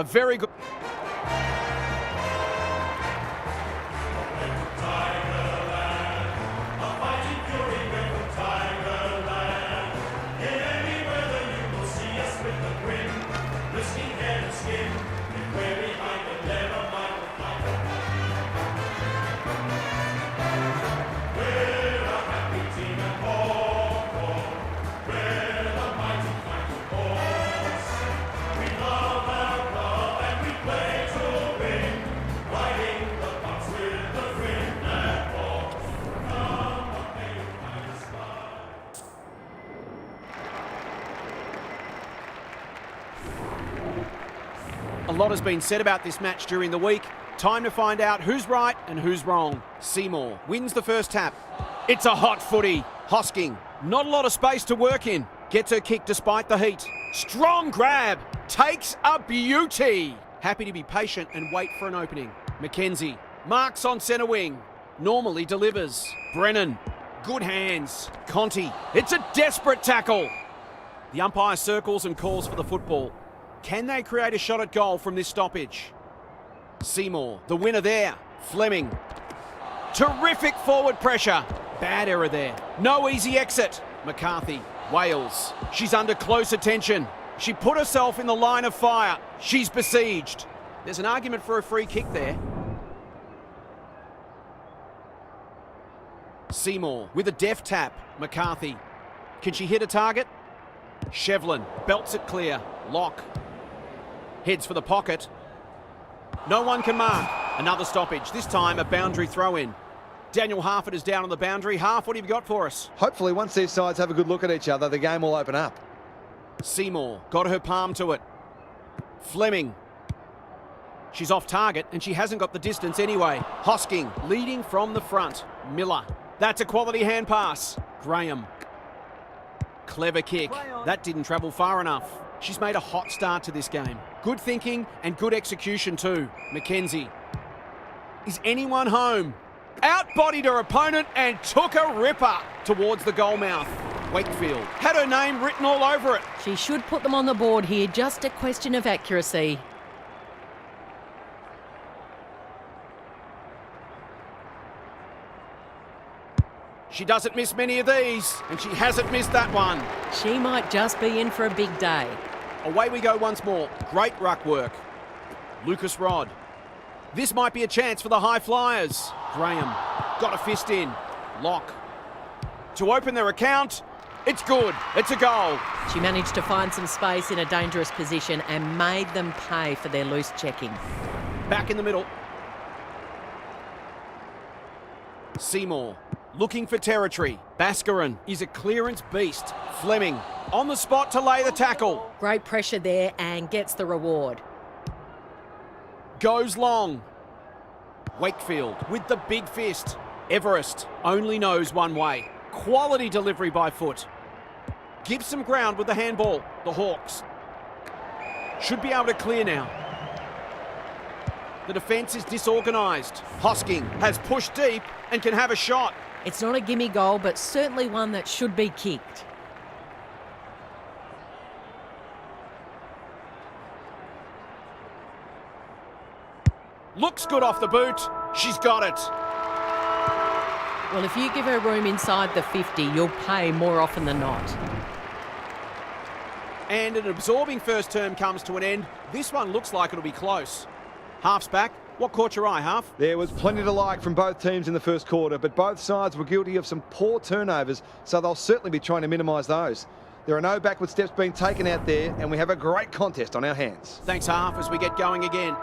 A very good... A lot has been said about this match during the week. Time to find out who's right and who's wrong. Seymour wins the first tap. It's a hot footy. Hosking, not a lot of space to work in. Gets her kick despite the heat. Strong grab. Takes a beauty. Happy to be patient and wait for an opening. Mackenzie marks on centre wing. Normally delivers. Brennan, good hands. Conti, it's a desperate tackle. The umpire circles and calls for the football. Can they create a shot at goal from this stoppage? Seymour, the winner there. Fleming. Terrific forward pressure. Bad error there. No easy exit. McCarthy, Wales. She's under close attention. She put herself in the line of fire. She's besieged. There's an argument for a free kick there. Seymour with a deft tap. McCarthy. Can she hit a target? Shevlin belts it clear. Lock. Heads for the pocket. No one can mark. Another stoppage, this time a boundary throw-in. Daniel Harford is down on the boundary. Harf, what have you got for us? Hopefully once these sides have a good look at each other, the game will open up. Seymour got her palm to it. Fleming. She's off target and she hasn't got the distance anyway. Hosking leading from the front. Miller. That's a quality hand pass. Graham. Clever kick. That didn't travel far enough. She's made a hot start to this game. Good thinking and good execution too. Mackenzie. Is anyone home? Outbodied her opponent and took a ripper towards the goal mouth. Wakefield had her name written all over it. She should put them on the board here, just a question of accuracy. She doesn't miss many of these, and she hasn't missed that one. She might just be in for a big day. Away we go once more. Great ruck work. Lucas Rod. This might be a chance for the high flyers. Graham got a fist in. Lock. To open their account, it's good. It's a goal. She managed to find some space in a dangerous position and made them pay for their loose checking. Back in the middle. Seymour looking for territory. Baskaran is a clearance beast. Fleming on the spot to lay the tackle. Great pressure there and gets the reward. Goes long. Wakefield with the big fist. Everest only knows one way. Quality delivery by foot. Gives some ground with the handball. The Hawks should be able to clear now. The defence is disorganised. Hosking has pushed deep and can have a shot. It's not a gimme goal, but certainly one that should be kicked. Looks good off the boot. She's got it. Well, if you give her room inside the 50, you'll pay more often than not. And an absorbing first term comes to an end. This one looks like it'll be close. Half's back. What caught your eye, Half? There was plenty to like from both teams in the first quarter, but both sides were guilty of some poor turnovers, so they'll certainly be trying to minimise those. There are no backward steps being taken out there, and we have a great contest on our hands. Thanks, Half, as we get going again.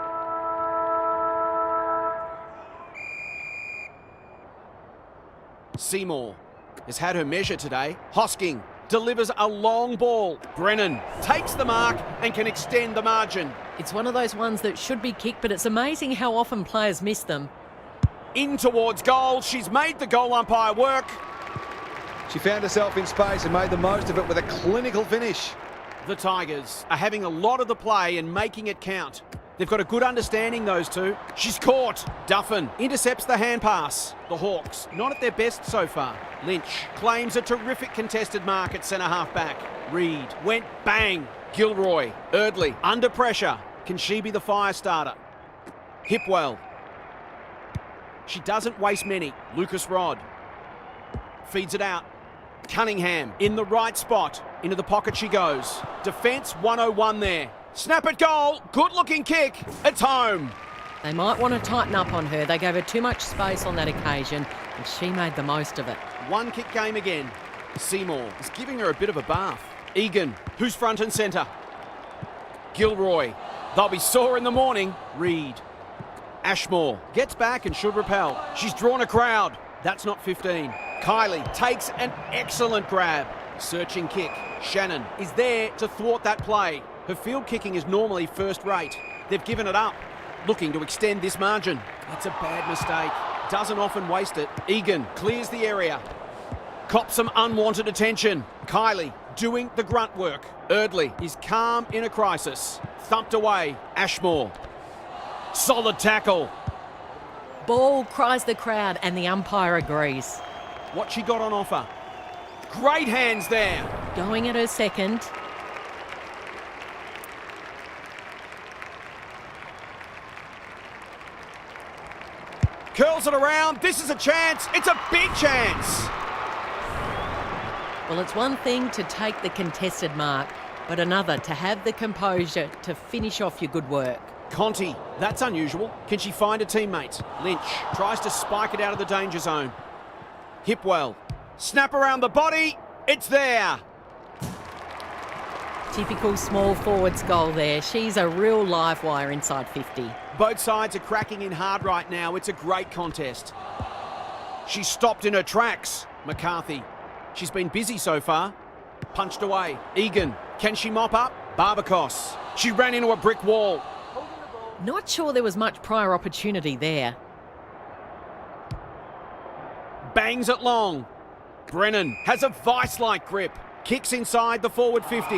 Seymour has had her measure today. Hosking delivers a long ball. Brennan takes the mark and can extend the margin. It's one of those ones that should be kicked, but it's amazing how often players miss them. In towards goal. She's made the goal umpire work. She found herself in space and made the most of it with a clinical finish. The Tigers are having a lot of the play and making it count. They've got a good understanding, those two. She's caught. Duffin intercepts the hand pass. The Hawks, not at their best so far. Lynch claims a terrific contested mark at centre half back. Reed went bang. Gilroy, Erdley, under pressure. Can she be the fire starter? Hipwell. She doesn't waste many. Lucas Rod. Feeds it out. Cunningham in the right spot. Into the pocket she goes. Defence 101 there. Snap at goal. Good looking kick. It's home. They might want to tighten up on her. They gave her too much space on that occasion, and she made the most of it. One kick game again. Seymour is giving her a bit of a bath. Egan, who's front and centre. Gilroy. They'll be sore in the morning. Reed. Ashmore gets back and should repel. She's drawn a crowd. That's not 15. Kylie takes an excellent grab. Searching kick. Shannon is there to thwart that play. Her field kicking is normally first rate. They've given it up, looking to extend this margin. It's a bad mistake. Doesn't often waste it. Egan clears the area. Cops some unwanted attention. Kylie doing the grunt work. Erdley is calm in a crisis. Thumped away. Ashmore. Solid tackle. Ball, cries the crowd, and the umpire agrees. What she got on offer. Great hands there. Going at her second. Curls it around. This is a chance. It's a big chance. Well, it's one thing to take the contested mark, but another to have the composure to finish off your good work. Conti, that's unusual. Can she find a teammate? Lynch tries to spike it out of the danger zone. Hipwell, snap around the body. It's there. Typical small forwards goal there. She's a real live wire inside 50. Both sides are cracking in hard right now. It's a great contest. She stopped in her tracks. McCarthy. She's been busy so far. Punched away. Egan. Can she mop up? Barbacos. She ran into a brick wall. Not sure there was much prior opportunity there. Bangs it long. Brennan has a vice-like grip. Kicks inside the forward 50.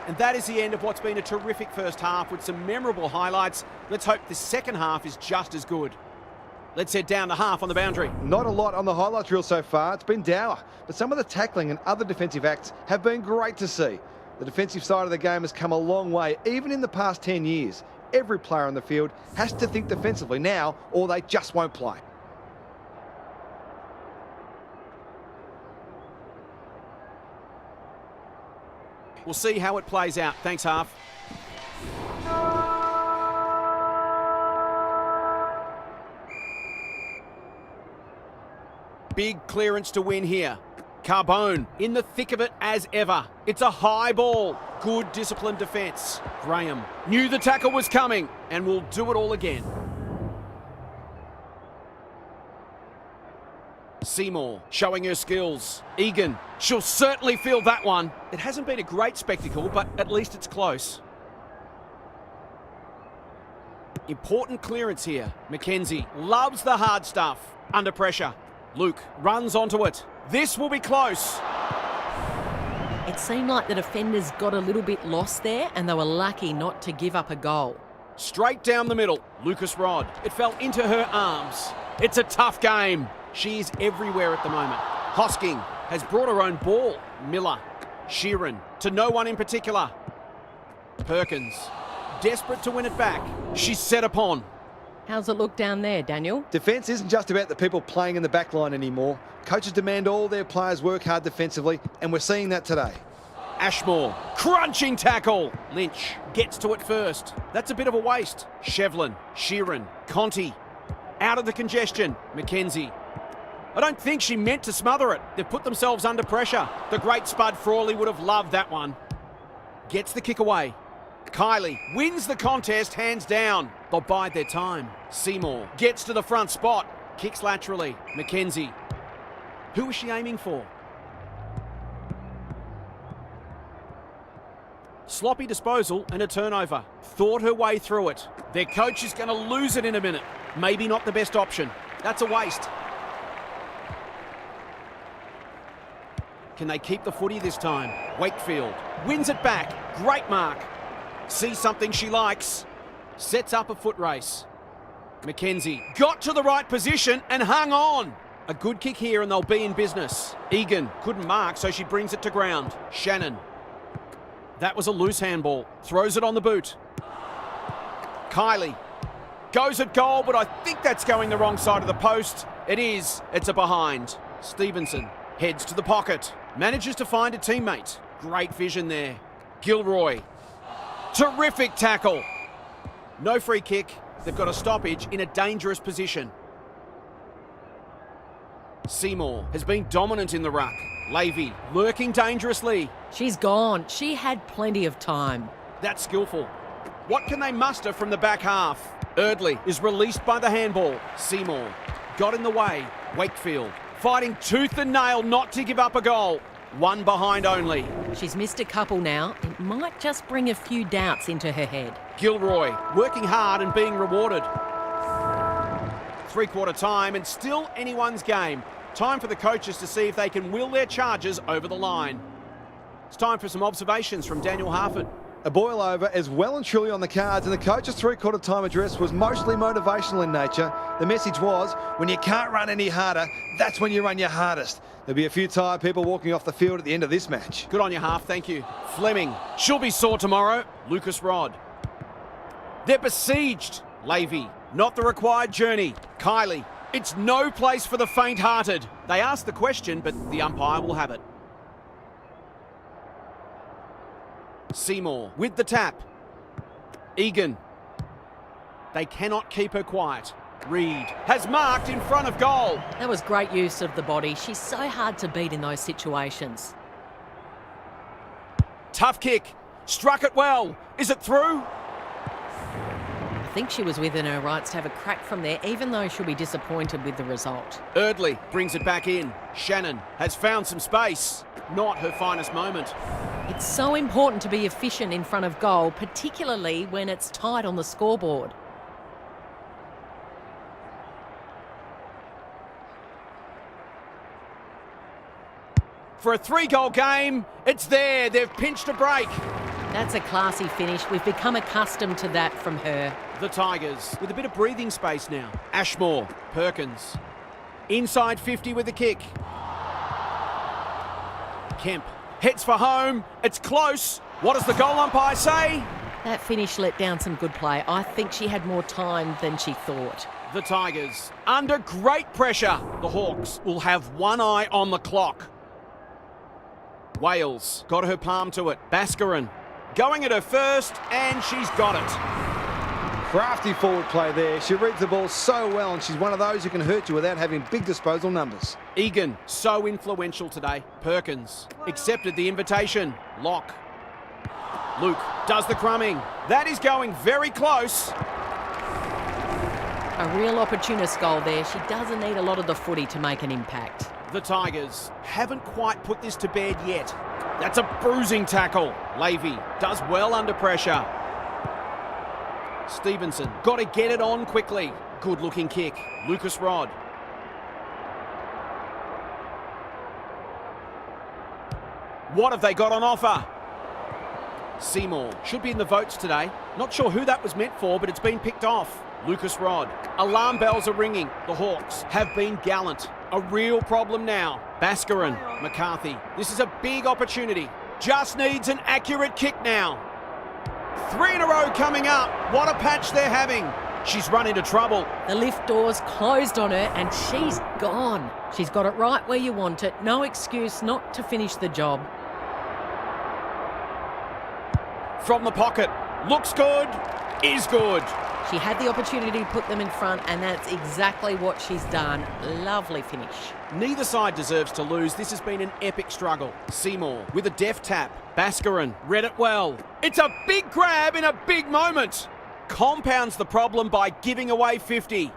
And that is the end of what's been a terrific first half with some memorable highlights. Let's hope the second half is just as good. Let's head down to half on the boundary. Not a lot on the highlights reel so far. It's been dour, but some of the tackling and other defensive acts have been great to see. The defensive side of the game has come a long way, even in the past 10 years. Every player on the field has to think defensively now, or they just won't play. We'll see how it plays out. Thanks, half. Big clearance to win here. Carbone in the thick of it as ever. It's a high ball. Good disciplined defence. Graham knew the tackle was coming and will do it all again. Seymour showing her skills. Egan, she'll certainly feel that one. It hasn't been a great spectacle, but at least it's close. Important clearance here. Mackenzie loves the hard stuff. Under pressure. Luke runs onto it. This will be close. It seemed like the defenders got a little bit lost there, and they were lucky not to give up a goal. Straight down the middle. Lucas Rod. It fell into her arms. It's a tough game. She is everywhere at the moment. Hosking has brought her own ball. Miller. Sheeran. To no one in particular. Perkins. Desperate to win it back. She's set upon. How's it look down there, Daniel? Defence isn't just about the people playing in the back line anymore. Coaches demand all their players work hard defensively, and we're seeing that today. Ashmore, crunching tackle. Lynch gets to it first. That's a bit of a waste. Shevlin, Sheeran, Conti. Out of the congestion. Mackenzie. I don't think she meant to smother it. They've put themselves under pressure. The great Spud Frawley would have loved that one. Gets the kick away. Kylie wins the contest hands down. They'll bide their time. Seymour gets to the front spot. Kicks laterally. Mackenzie. Who is she aiming for? Sloppy disposal and a turnover. Thought her way through it. Their coach is going to lose it in a minute. Maybe not the best option. That's a waste. Can they keep the footy this time? Wakefield wins it back. Great mark. Sees something she likes. Sets up a foot race. Mackenzie got to the right position and hung on. A good kick here and they'll be in business. Egan couldn't mark, so she brings it to ground. Shannon. That was a loose handball. Throws it on the boot. Kylie goes at goal, but I think that's going the wrong side of the post. It is. It's a behind. Stevenson heads to the pocket. Manages to find a teammate. Great vision there. Gilroy. Terrific tackle. No free kick. They've got a stoppage in a dangerous position. Seymour has been dominant in the ruck. Levy lurking dangerously. She's gone. She had plenty of time. That's skillful. What can they muster from the back half? Erdley is released by the handball. Seymour got in the way. Wakefield fighting tooth and nail not to give up a goal. One behind only. She's missed a couple now. It might just bring a few doubts into her head. Gilroy working hard and being rewarded. Three-quarter time and still anyone's game. Time for the coaches to see if they can will their charges over the line. It's time for some observations from Daniel Harford. A boil over is well and truly on the cards, and the coach's three-quarter time address was mostly motivational in nature. The message was, when you can't run any harder, that's when you run your hardest. There'll be a few tired people walking off the field at the end of this match. Good on you, Half, thank you. Fleming, she'll be sore tomorrow. Lucas Rod. They're besieged. Levy, not the required journey. Kylie, it's no place for the faint-hearted. They asked the question, but the umpire will have it. Seymour with the tap. Egan. They cannot keep her quiet. Reed has marked in front of goal. That was great use of the body. She's so hard to beat in those situations. Tough kick. Struck it well. Is it through? I think she was within her rights to have a crack from there, even though she'll be disappointed with the result. Erdley brings it back in. Shannon has found some space. Not her finest moment. It's so important to be efficient in front of goal, particularly when it's tight on the scoreboard. For a 3-goal game, it's there. They've pinched a break. That's a classy finish. We've become accustomed to that from her. The Tigers with a bit of breathing space now. Ashmore, Perkins. Inside 50 with the kick. Kemp heads for home. It's close. What does the goal umpire say? That finish let down some good play. I think she had more time than she thought. The Tigers under great pressure. The Hawks will have one eye on the clock. Wales got her palm to it. Baskarin going at her first, and she's got it. Crafty forward play there. She reads the ball so well, and she's one of those who can hurt you without having big disposal numbers. Egan, so influential today. Perkins accepted the invitation. Locke. Luke does the crumbing. That is going very close. A real opportunist goal there. She doesn't need a lot of the footy to make an impact. The Tigers haven't quite put this to bed yet. That's a bruising tackle. Levy does well under pressure. Stevenson got to get it on quickly. Good looking kick. Lucas Rod. What have they got on offer? Seymour should be in the votes today. Not sure who that was meant for, but it's been picked off. Lucas Rod. Alarm bells are ringing. The Hawks have been gallant. A real problem now. Baskarin, McCarthy. This is a big opportunity. Just needs an accurate kick now. 3 in a row coming up. What a patch they're having. She's run into trouble. The lift door's closed on her and she's gone. She's got it right where you want it. No excuse not to finish the job. From the pocket. Looks good. Is good. She had the opportunity to put them in front, and that's exactly what she's done. Lovely finish. Neither side deserves to lose. This has been an epic struggle. Seymour with a deft tap. Baskarin read it well. It's a big grab in a big moment. Compounds the problem by giving away 50.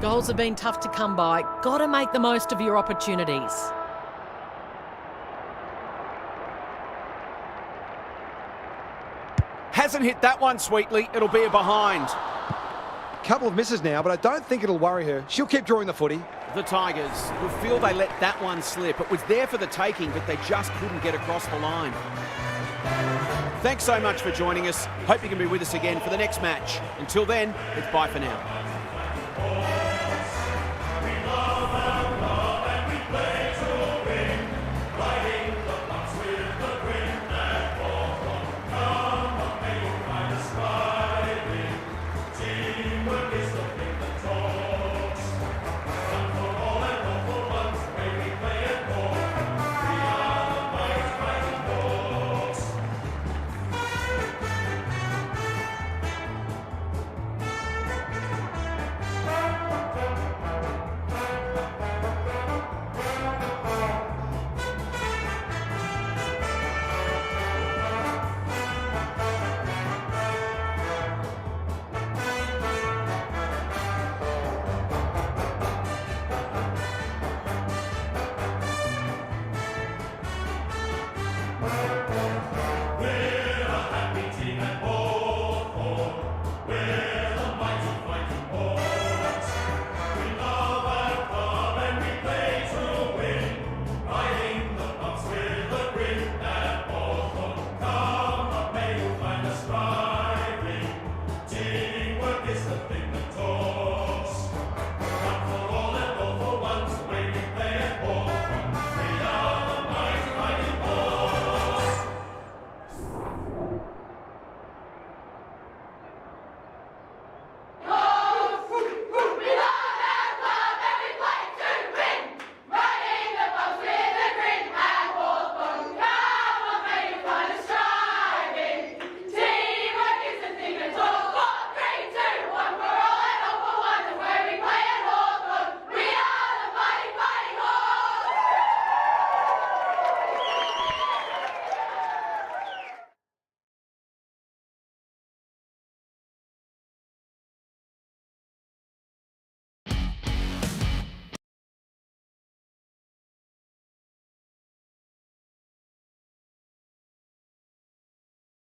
Goals have been tough to come by. Got to make the most of your opportunities. Hasn't hit that one sweetly. It'll be a behind. Couple of misses now, but I don't think it'll worry her. She'll keep drawing the footy. The Tigers will feel they let that one slip. It was there for the taking, but they just couldn't get across the line. Thanks so much for joining us. Hope you can be with us again for the next match. Until then, it's bye for now.